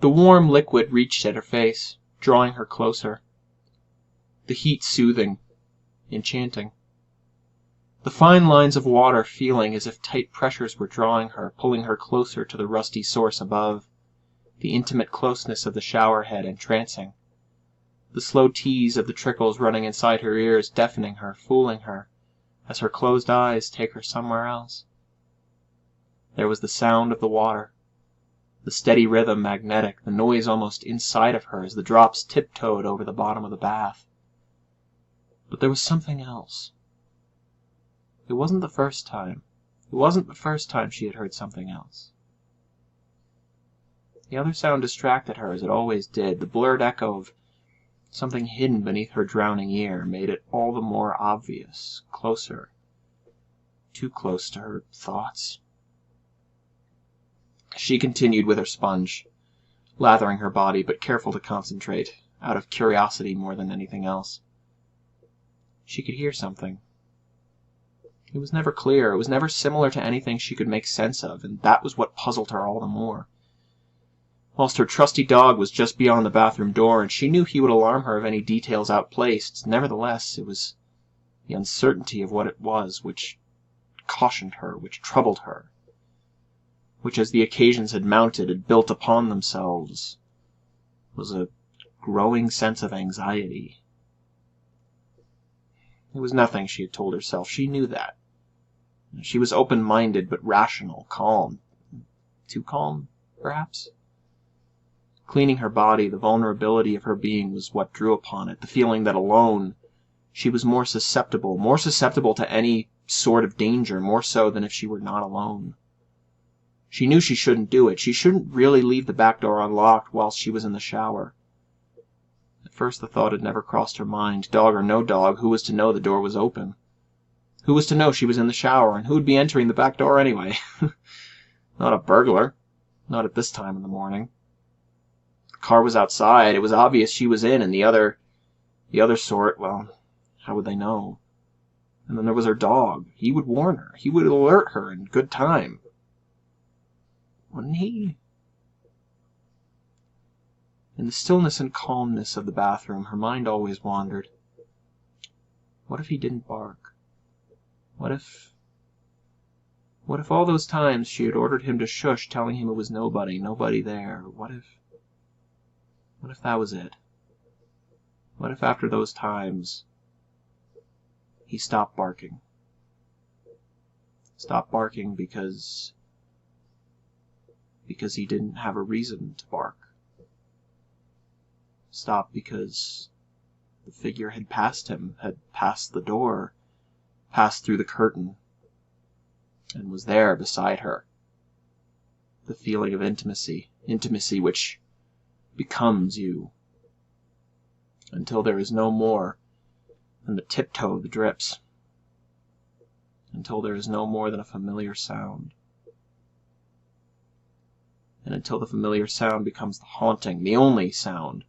The warm liquid reached at her face, drawing her closer. The heat soothing, enchanting. The fine lines of water feeling as if tight pressures were drawing her, pulling her closer to the rusty source above. The intimate closeness of the shower head entrancing. The slow tease of the trickles running inside her ears deafening her, fooling her, as her closed eyes take her somewhere else. There was the sound of the water, the steady rhythm magnetic, the noise almost inside of her as the drops tiptoed over the bottom of the bath. But there was something else. It wasn't the first time. It wasn't the first time she had heard something else. The other sound distracted her as it always did. The blurred echo of something hidden beneath her drowning ear made it all the more obvious, closer, too close to her thoughts. She continued with her sponge, lathering her body, but careful to concentrate, out of curiosity more than anything else. She could hear something. It was never clear, it was never similar to anything she could make sense of, and that was what puzzled her all the more. Whilst her trusty dog was just beyond the bathroom door, and she knew he would alarm her of any details outplaced, nevertheless it was the uncertainty of what it was which cautioned her, which troubled her, which as the occasions had mounted, had built upon themselves, was a growing sense of anxiety. It was nothing, she had told herself. She knew that. She was open-minded, but rational, calm. Too calm, perhaps? Cleaning her body, the vulnerability of her being was what drew upon it, the feeling that alone she was more susceptible to any sort of danger, more so than if she were not alone. She knew she shouldn't do it. She shouldn't really leave the back door unlocked whilst she was in the shower. At first the thought had never crossed her mind. Dog or no dog, who was to know the door was open? Who was to know she was in the shower, and who would be entering the back door anyway? Not a burglar. Not at this time in the morning. The car was outside. It was obvious she was in, and the other sort, well, how would they know? And then there was her dog. He would warn her. He would alert her in good time. Wouldn't he? In the stillness and calmness of the bathroom, her mind always wandered. What if he didn't bark? What if all those times she had ordered him to shush, telling him it was nobody there? What if that was it? What if after those times he stopped barking? Stopped barking because he didn't have a reason to bark. Stopped because the figure had passed him, had passed the door, passed through the curtain, and was there beside her. The feeling of intimacy which becomes you, until there is no more than the tiptoe of the drips, until there is no more than a familiar sound, and until the familiar sound becomes the haunting, the only sound,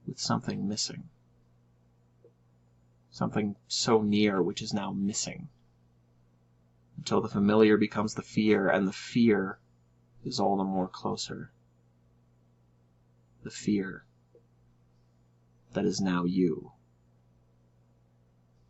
with something missing. Something so near which is now missing. Until the familiar becomes the fear, and the fear is all the more closer. The fear that is now you.